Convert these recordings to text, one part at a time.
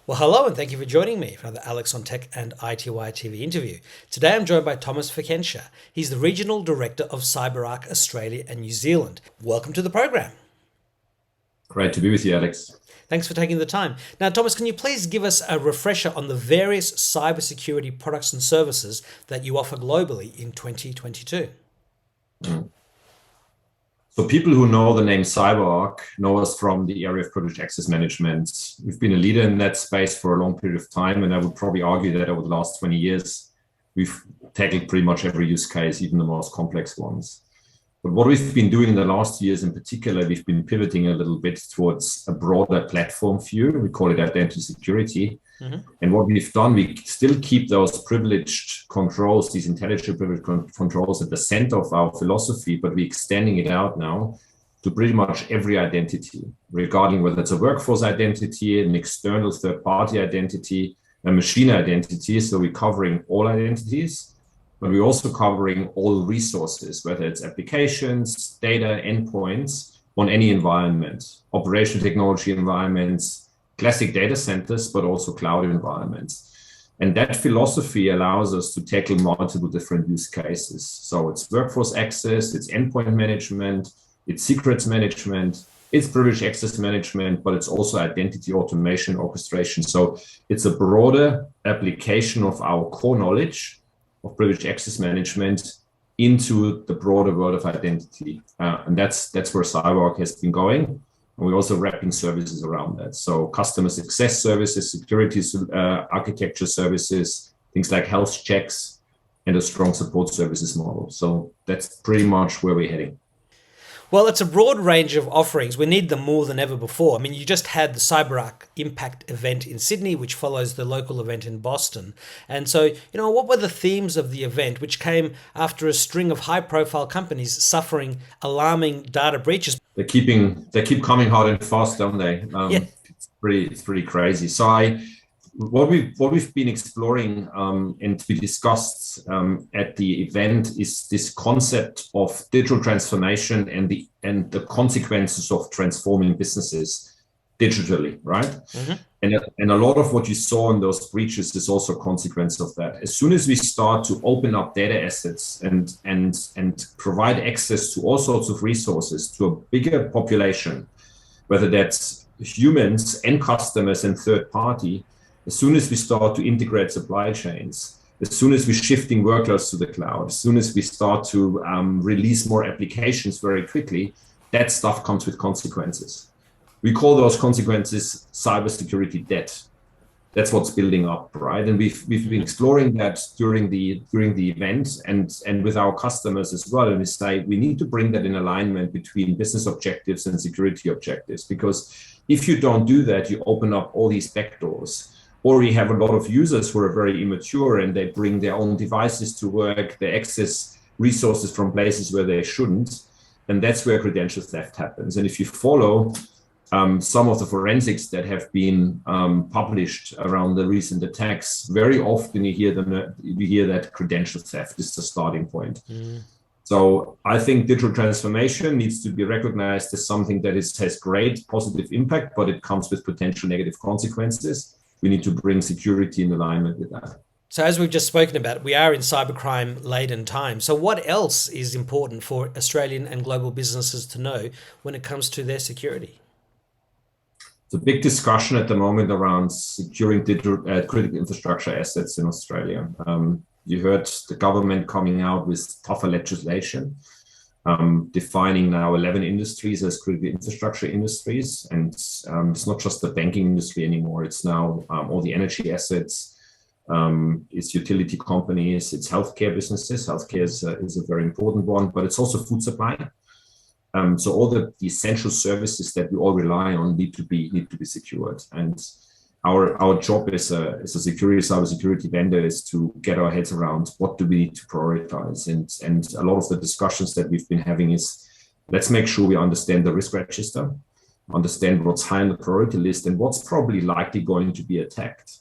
Well, hello, and thank you for joining me for another Alex on Tech and iTWireTV interview. Today I'm joined by Thomas Fikentscher. He's the Regional Director of CyberArk Australia and New Zealand. Welcome to the program. Great to be with you, Alex. Thanks for taking the time. Now, Thomas, can you please give us a refresher on the various cybersecurity products and services that you offer globally in 2022? So people who know the name CyberArk know us from the area of privileged access management. We've been a leader in that space for a long period of time, and I would probably argue that over the last 20 years, we've tackled pretty much every use case, even the most complex ones. But what we've been doing in the last years in particular, we've been pivoting a little bit towards a broader platform view. We call it identity security. And what we've done, we still keep those privileged controls, these intelligent privileged controls at the center of our philosophy, but we're extending it out now to pretty much every identity, regarding whether it's a workforce identity, an external third-party identity, a machine identity. So we're covering all identities, but we're also covering all resources, whether it's applications, data, endpoints on any environment, operational technology environments, classic data centers, but also cloud environments. And that philosophy allows us to tackle multiple different use cases. So it's workforce access, it's endpoint management, it's secrets management, it's privileged access management, but it's also identity automation orchestration. So it's a broader application of our core knowledge of privileged access management into the broader world of identity. And that's where CyberArk has been going. And we're also wrapping services around that. So customer success services, security architecture services, things like health checks, and a strong support services model. So that's pretty much where we're heading. Well, it's a broad range of offerings. We need them more than ever before. I mean, you just had the CyberArk Impact event in Sydney, which follows the local event in Boston. And so, what were the themes of the event, which came after a string of high-profile companies suffering alarming data breaches? They keep coming hard and fast, don't they? Yeah. It's pretty crazy. So what we've been exploring and we discussed at the event is this concept of digital transformation and the consequences of transforming businesses digitally, right? And a lot of what you saw in those breaches is also a consequence of that. As soon as we start to open up data assets and provide access to all sorts of resources to a bigger population, whether that's humans and customers and third party, as soon as we start to integrate supply chains, as soon as we're shifting workloads to the cloud, as soon as we start to release more applications very quickly, that stuff comes with consequences. We call those consequences cybersecurity debt. That's what's building up, right? And we've been exploring that during the event and with our customers as well. And we say we need to bring that in alignment between business objectives and security objectives, because if you don't do that, you open up all these backdoors. Or we have a lot of users who are very immature and they bring their own devices to work, they access resources from places where they shouldn't. And that's where credential theft happens. And if you follow some of the forensics that have been published around the recent attacks, very often you hear that credential theft is the starting point. So I think digital transformation needs to be recognized as something that has great positive impact, but it comes with potential negative consequences. We need to bring security in alignment with that. So as we've just spoken about, we are in cybercrime-laden times. So what else is important for Australian and global businesses to know when it comes to their security? It's a big discussion at the moment around securing digital critical infrastructure assets in Australia. You heard the government coming out with tougher legislation, defining now 11 industries as critical infrastructure industries. And it's not just the banking industry anymore. It's now all the energy assets, it's utility companies, it's healthcare businesses. Healthcare is a very important one, but it's also food supply. So all the essential services that we all rely on need to be secured. And our job as a cybersecurity vendor is to get our heads around what do we need to prioritize. And a lot of the discussions that we've been having is, let's make sure we understand the risk register, understand what's high on the priority list and what's probably likely going to be attacked.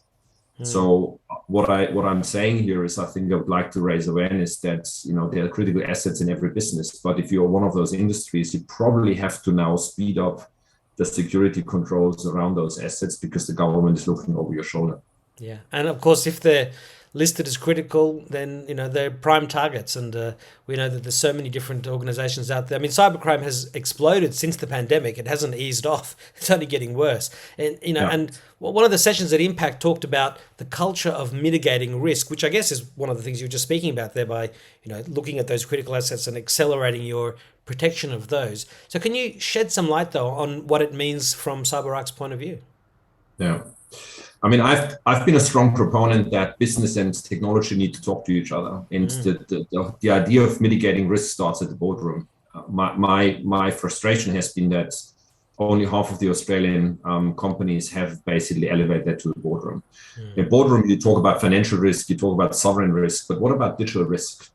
So what I'm saying here is I think I would like to raise awareness that there are critical assets in every business, but if you're one of those industries, you probably have to now speed up the security controls around those assets because the government is looking over your shoulder. Yeah, and of course, if they're listed as critical, then they're prime targets, and we know that there's so many different organizations out there. I mean, cybercrime has exploded since the pandemic; it hasn't eased off; it's only getting worse. And Yeah. and one of the sessions at Impact talked about the culture of mitigating risk, which I guess is one of the things you were just speaking about there by looking at those critical assets and accelerating your protection of those. So, can you shed some light though on what it means from CyberArk's point of view? Yeah. I mean, I've been a strong proponent that business and technology need to talk to each other, and the idea of mitigating risk starts at the boardroom. My frustration has been that only half of the Australian companies have basically elevated that to the boardroom. In boardroom, you talk about financial risk, you talk about sovereign risk, but what about digital risk?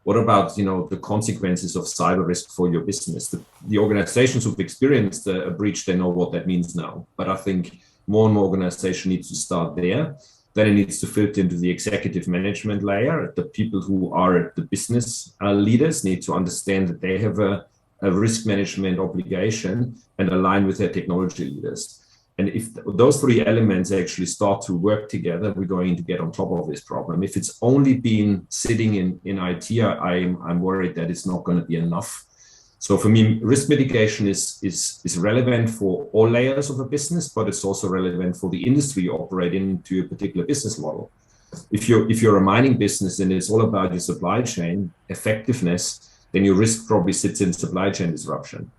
What about the consequences of cyber risk for your business? The organizations who've experienced a breach, they know what that means now. But I think more and more organization needs to start there. Then it needs to filter into the executive management layer. The people who are the business leaders need to understand that they have a risk management obligation and align with their technology leaders. And if those three elements actually start to work together, we're going to get on top of this problem. If it's only been sitting in IT, I'm worried that it's not going to be enough. So for me, risk mitigation is relevant for all layers of a business, but it's also relevant for the industry you operate into a particular business model. If you're a mining business and it's all about your supply chain effectiveness, then your risk probably sits in supply chain disruption.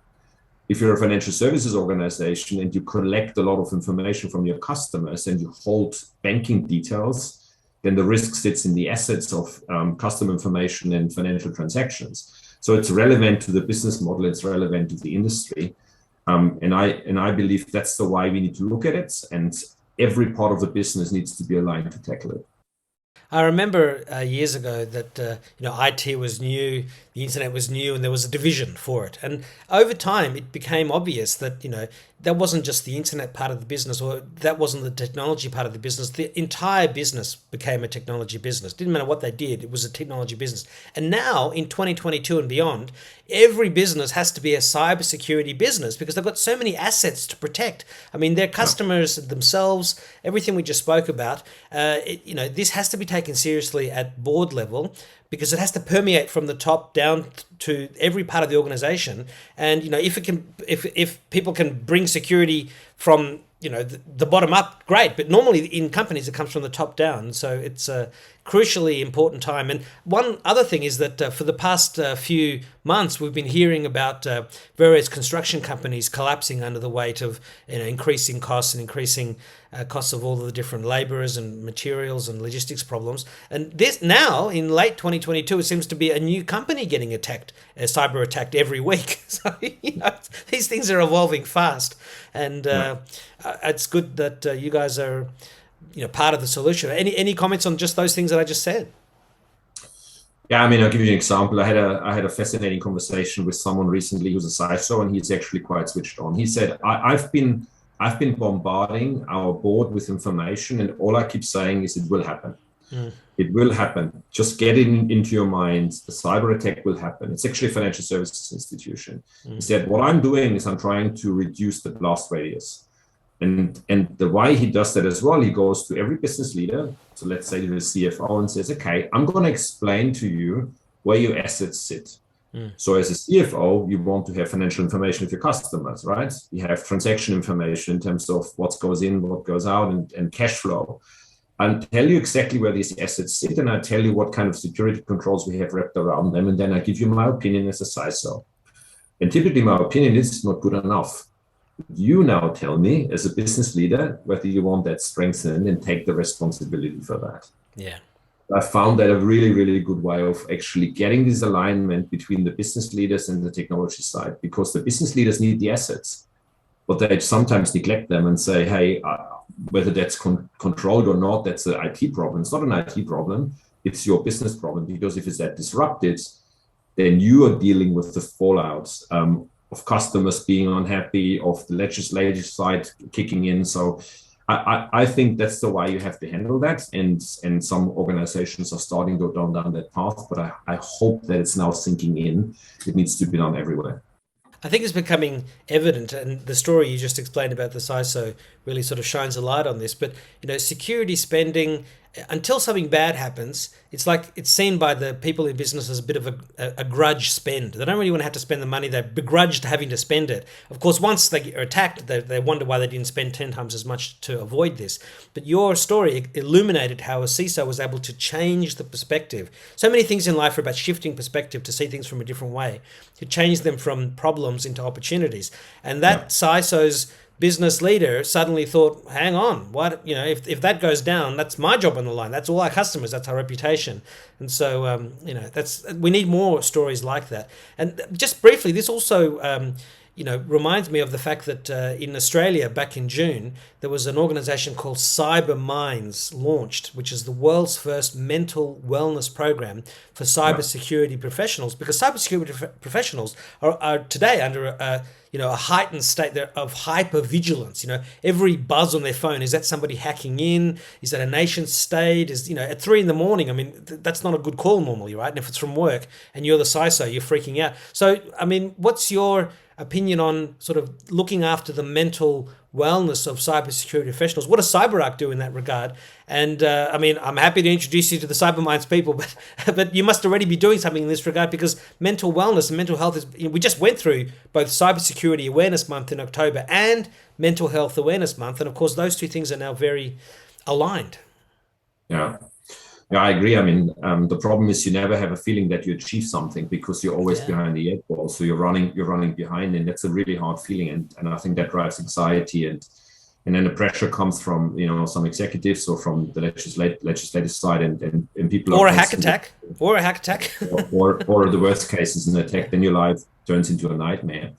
If you're a financial services organization and you collect a lot of information from your customers and you hold banking details, then the risk sits in the assets of customer information and financial transactions. So it's relevant to the business model, it's relevant to the industry. And I believe that's the why we need to look at it. And every part of the business needs to be aligned to tackle it. I remember years ago that IT was new, the internet was new, and there was a division for it. And over time, it became obvious that that wasn't just the internet part of the business, or that wasn't the technology part of the business. The entire business became a technology business. Didn't matter what they did; it was a technology business. And now, in 2022 and beyond, every business has to be a cybersecurity business because they've got so many assets to protect. I mean, their customers themselves, everything we just spoke about. This has to be taken seriously at board level because it has to permeate from the top down to every part of the organization. And if people can bring security from the bottom up, great. But normally in companies it comes from the top down. So it's a crucially important time. And one other thing is that for the past few months we've been hearing about various construction companies collapsing under the weight of increasing costs and increasing costs of all of the different laborers and materials and logistics problems. And this now in late 2022, it seems to be a new company getting attacked, cyber attacked every week. So these things are evolving fast, and it's good that you guys are part of the solution. Any comments on just those things that I just said? Yeah, I mean, I'll give you an example. I had a fascinating conversation with someone recently who's a CISO, and he's actually quite switched on. He said, I've been bombarding our board with information, and all I keep saying is it will happen. It will happen. Just get it into your mind. The cyber attack will happen. It's actually a financial services institution. He said, what I'm doing is I'm trying to reduce the blast radius. And the why he does that as well, he goes to every business leader. So let's say to the CFO and says, okay, I'm going to explain to you where your assets sit. So as a CFO, you want to have financial information of your customers, right? You have transaction information in terms of what goes in, what goes out, and cash flow. I'll tell you exactly where these assets sit, and I'll tell you what kind of security controls we have wrapped around them, and then I give you my opinion as a CISO. And typically my opinion is not good enough. You now tell me as a business leader whether you want that strengthened and take the responsibility for that. Yeah. I found that a really, really good way of actually getting this alignment between the business leaders and the technology side, because the business leaders need the assets, but they sometimes neglect them and say, hey, whether that's controlled or not, that's an IT problem. It's not an IT problem. It's your business problem, because if it's that disrupted, then you are dealing with the fallout of customers being unhappy, of the legislative side kicking in. So I think that's the way you have to handle that. And some organizations are starting to go down that path, but I hope that it's now sinking in. It needs to be done everywhere. I think it's becoming evident, and the story you just explained about the CISO really sort of shines a light on this. But security spending, until something bad happens, it's like it's seen by the people in business as a bit of a grudge spend. They don't really want to have to spend the money. They're begrudged having to spend it. Of course, once they are attacked, they wonder why they didn't spend 10 times as much to avoid this. But your story illuminated how a CISO was able to change the perspective. So many things in life are about shifting perspective to see things from a different way, to change them from problems into opportunities. And that CISO's business leader suddenly thought, hang on, what, if that goes down, that's my job on the line. That's all our customers. That's our reputation. And so, we need more stories like that. And just briefly, this also, reminds me of the fact that in Australia back in June, there was an organization called CyberMinds launched, which is the world's first mental wellness program for cybersecurity professionals, because cybersecurity professionals are today under a heightened state of hypervigilance. Every buzz on their phone, is that somebody hacking in? Is that a nation state? Is, at 3 a.m, I mean, that's not a good call normally, right? And if it's from work and you're the CISO, you're freaking out. So, I mean, what's your opinion on sort of looking after the mental wellness of cybersecurity professionals? What does CyberArk do in that regard? And I'm happy to introduce you to the CyberMinds people, but you must already be doing something in this regard, because mental wellness and mental health is, we just went through both Cybersecurity Awareness Month in October and Mental Health Awareness Month. And of course, those two things are now very aligned. Yeah. Yeah, I agree. I mean, the problem is you never have a feeling that you achieve something, because you're always behind the eight ball. So you're running behind, and that's a really hard feeling. And I think that drives anxiety, and then the pressure comes from some executives or from the legislative side, and people or a hack attack, or the worst case is an attack. Then your life turns into a nightmare.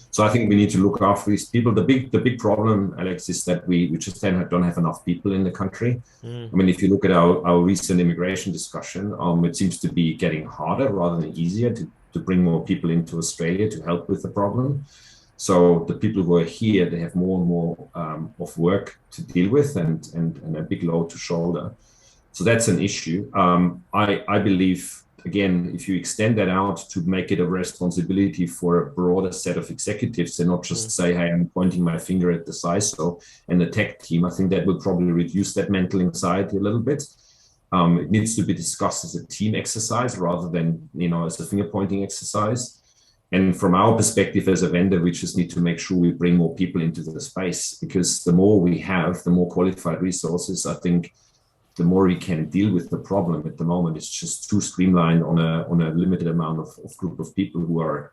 So I think we need to look after these people. The big problem, Alex, is that we just don't have enough people in the country. I mean, if you look at our recent immigration discussion, it seems to be getting harder rather than easier to bring more people into Australia to help with the problem. So the people who are here, they have more and more of work to deal with, and a big load to shoulder. So that's an issue. I believe, again, if you extend that out to make it a responsibility for a broader set of executives, and not just say, hey, I'm pointing my finger at the CISO and the tech team, I think that will probably reduce that mental anxiety a little bit. It needs to be discussed as a team exercise rather than, as a finger pointing exercise. And from our perspective as a vendor, we just need to make sure we bring more people into the space, because the more we have, the more qualified resources, I think, the more we can deal with the problem. At the moment, it's just too streamlined on a limited amount of group of people who are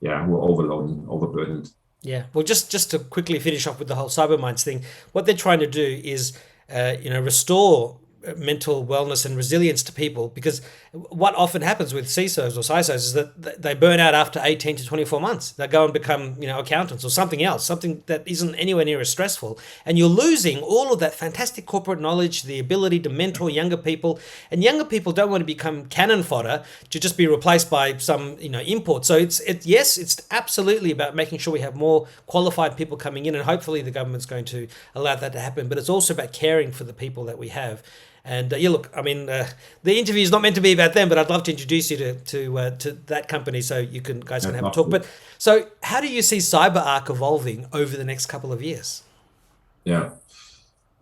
overloaded, overburdened. Yeah. Well, just to quickly finish off with the whole CyberMinds thing, what they're trying to do is, restore mental wellness and resilience to people, because what often happens with CISOs or CISOs is that they burn out after 18 to 24 months. They go and become, accountants or something else, something that isn't anywhere near as stressful. And you're losing all of that fantastic corporate knowledge, the ability to mentor younger people. And younger people don't want to become cannon fodder to just be replaced by some, import. So it's absolutely about making sure we have more qualified people coming in, and hopefully the government's going to allow that to happen. But it's also about caring for the people that we have. And look, I mean, the interview is not meant to be about them, but I'd love to introduce you to that company so you guys can have a talk. But so, how do you see CyberArk evolving over the next couple of years? Yeah,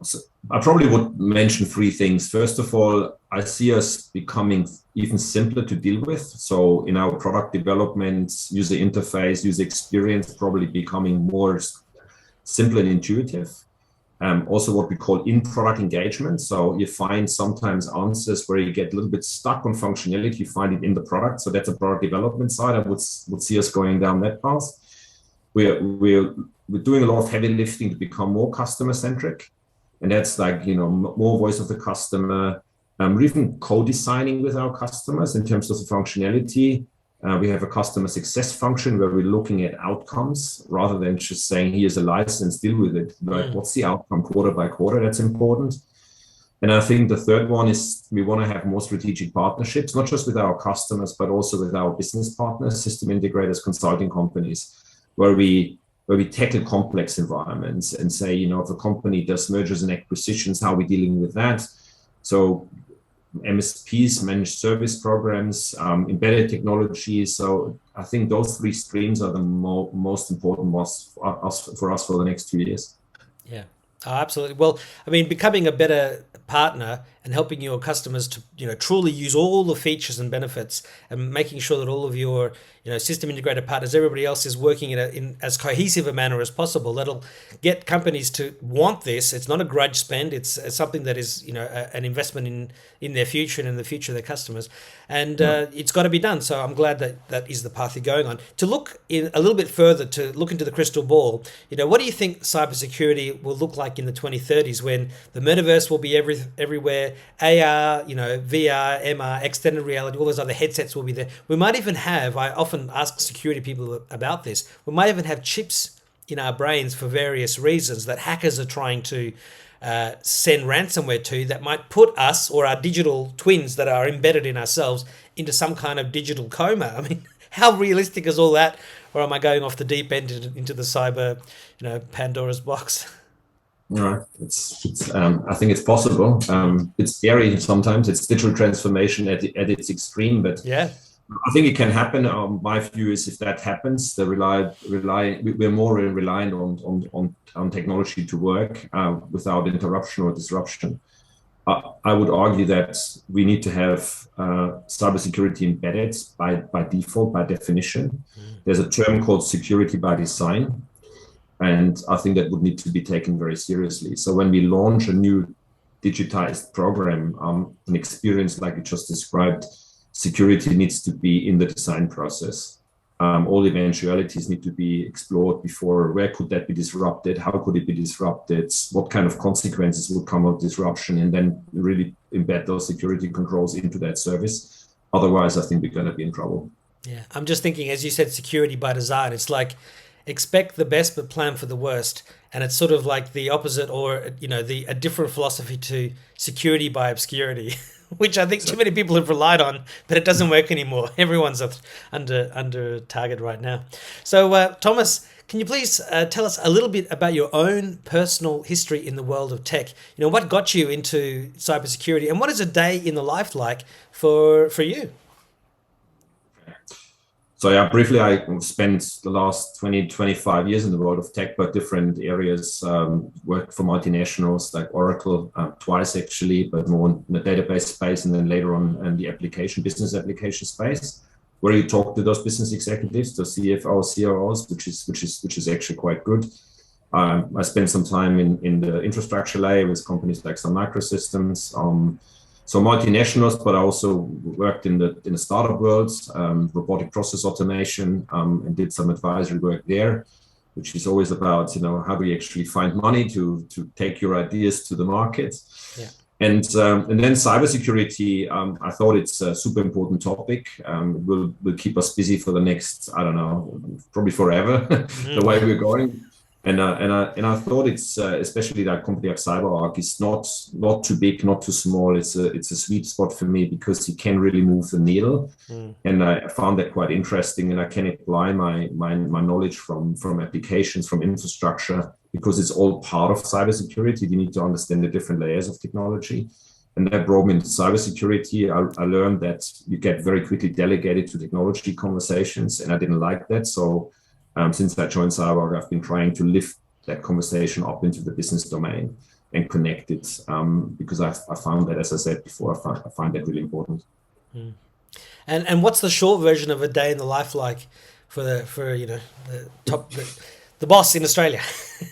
so I probably would mention 3 things. First of all, I see us becoming even simpler to deal with. So in our product development, user interface, user experience, probably becoming more simple and intuitive. Also what we call in-product engagement. So you find sometimes answers where you get a little bit stuck on functionality, you find it in the product. So that's a product development side. I would see us going down that path. We're doing a lot of heavy lifting to become more customer-centric. And that's like, more voice of the customer. We're even co-designing with our customers in terms of the functionality. We have a customer success function where we're looking at outcomes rather than just saying, here's a license, deal with it. Like, what's the outcome quarter by quarter? That's important. And I think the third one is we want to have more strategic partnerships, not just with our customers, but also with our business partners, system integrators, consulting companies, where we tackle complex environments and say, if a company does mergers and acquisitions, how are we dealing with that? So MSPs, managed service programs, embedded technology. So I think those three streams are the most important ones for us for the next 2 years. Yeah. Oh, absolutely. Well, I mean, becoming a better partner and helping your customers to, truly use all the features and benefits, and making sure that all of your, system integrator partners, everybody else is working in as cohesive a manner as possible. That'll get companies to want this. It's not a grudge spend. It's something that is, an investment in their future and in the future of their customers. And it's got to be done. So I'm glad that is the path you're going on. To look in a little bit further, to look into the crystal ball, what do you think cybersecurity will look like in the 2030s, when the metaverse will be everywhere, AR, VR, MR, extended reality, all those other headsets will be there. We might even have, I often ask security people about this, we might even have chips in our brains for various reasons that hackers are trying to send ransomware to, that might put us or our digital twins that are embedded in ourselves into some kind of digital coma. I mean, how realistic is all that? Or am I going off the deep end into the cyber, Pandora's box? No, I think it's possible. It's scary sometimes. It's digital transformation at its extreme, but yeah, I think it can happen. My view is, if that happens, we're more reliant on technology to work without interruption or disruption. I would argue that we need to have cybersecurity embedded by default, by definition. There's a term called security by design. And I think that would need to be taken very seriously. So when we launch a new digitized program, an experience like you just described, security needs to be in the design process. All eventualities need to be explored before. Where could that be disrupted? How could it be disrupted? What kind of consequences would come of disruption? And then really embed those security controls into that service. Otherwise, I think we're going to be in trouble. Yeah, I'm just thinking, as you said, security by design. It's like, expect the best but plan for the worst, and it's sort of like the opposite, or a different philosophy to security by obscurity, which I think too many people have relied on, but it doesn't work anymore. Everyone's under target right now. So Thomas, can you please tell us a little bit about your own personal history in the world of tech? What got you into cybersecurity, and what is a day in the life like for you? So yeah, briefly, I spent the last 25 years in the world of tech, but different areas, worked for multinationals like Oracle, twice actually, but more in the database space, and then later on in the business application space, where you talk to those business executives, the CFOs, COOs, which is actually quite good. I spent some time in the infrastructure layer with companies like Sun Microsystems, so multinationals, but I also worked in the startup world, robotic process automation, and did some advisory work there, which is always about, how do you actually find money to take your ideas to the market. Yeah. And then cybersecurity, I thought it's a super important topic. Will keep us busy for the next, I don't know, probably forever, the way we're going. And I thought it's especially that company like CyberArk is not too big, not too small. It's a sweet spot for me because you can really move the needle, and I found that quite interesting. And I can apply my knowledge from applications, from infrastructure, because it's all part of cybersecurity. You need to understand the different layers of technology, and that brought me into cybersecurity. I learned that you get very quickly delegated to technology conversations, and I didn't like that. So since I joined CyberArk, I've been trying to lift that conversation up into the business domain and connect it, because I found that, as I said before, I find that really important. And what's the short version of a day in the life like for the boss in Australia?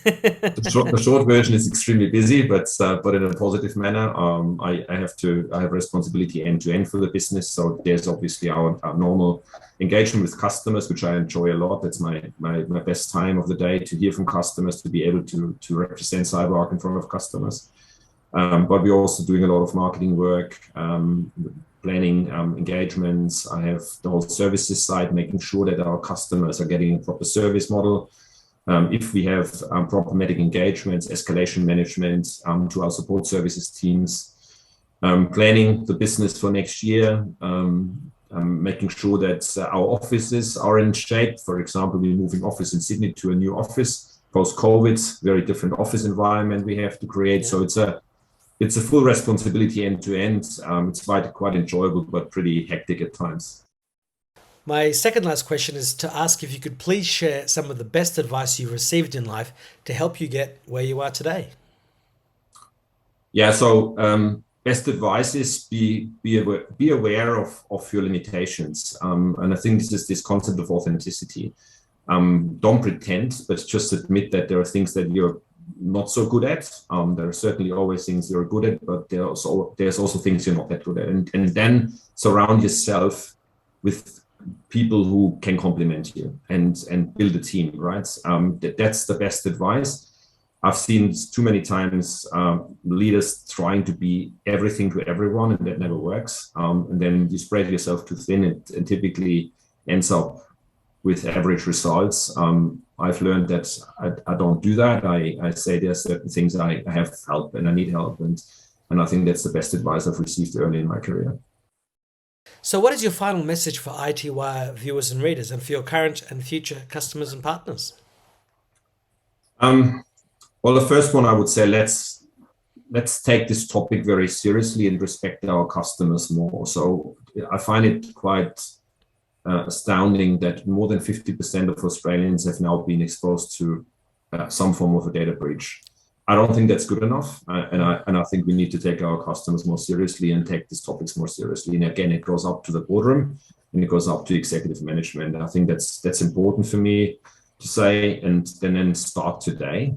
The short version is extremely busy, but in a positive manner. I have responsibility end to end for the business. So there's obviously our normal engagement with customers, which I enjoy a lot. That's my best time of the day, to hear from customers, to be able to represent CyberArk in front of customers. But we're also doing a lot of marketing work, planning engagements. I have the whole services side, making sure that our customers are getting a proper service model. If we have problematic engagements, escalation management to our support services teams, planning the business for next year, making sure that our offices are in shape. For example, we're moving office in Sydney to a new office post-COVID, very different office environment we have to create. Yeah. So it's a full responsibility end to end. It's quite enjoyable, but pretty hectic at times. My second last question is to ask if you could please share some of the best advice you've received in life to help you get where you are today. Yeah, so best advice is be aware of your limitations. And I think this is this concept of authenticity. Don't pretend, but just admit that there are things that you're not so good at. There are certainly always things you're good at, but there's also things you're not that good at. And then surround yourself with people who can complement you and build a team, right? That's the best advice. I've seen too many times leaders trying to be everything to everyone, and that never works. And then you spread yourself too thin, and typically ends up with average results. I've learned that I don't do that. I say there are certain things I have help and I need help, and I think that's the best advice I've received early in my career. So what is your final message for iTWire viewers and readers, and for your current and future customers and partners? Well, the first one I would say, let's take this topic very seriously and respect our customers more. So I find it quite astounding that more than 50% of Australians have now been exposed to some form of a data breach. I don't think that's good enough, and I think we need to take our customers more seriously and take these topics more seriously. And again, it goes up to the boardroom and it goes up to executive management. And I think that's important for me to say, and then start today.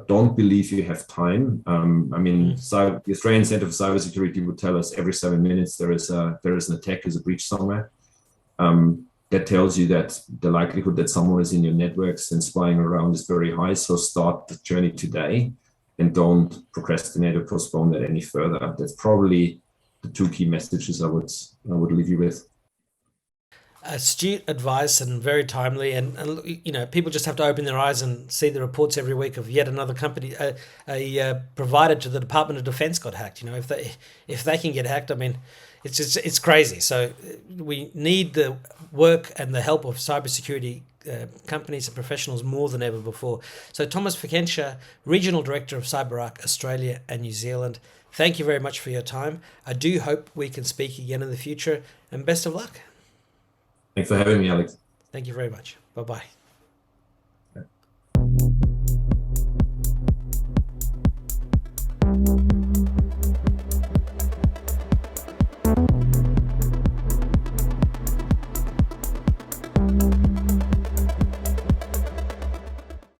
Don't believe you have time. I mean, the Australian Centre for Cybersecurity would tell us every 7 minutes there is an attack, there's a breach somewhere. That tells you that the likelihood that someone is in your networks and spying around is very high. So start the journey today and don't procrastinate or postpone that any further. That's probably the two key messages I would leave you with. Astute advice and very timely, and people just have to open their eyes and see the reports every week of yet another company, a provider to the Department of Defense got hacked. If they can get hacked, I mean, it's crazy. So we need the work and the help of cybersecurity companies and professionals more than ever before. So Thomas Fikentscher, Regional Director of CyberArk Australia and New Zealand, thank you very much for your time. I do hope we can speak again in the future, and best of luck. Thanks for having me, Alex. Thank you very much. Bye-bye.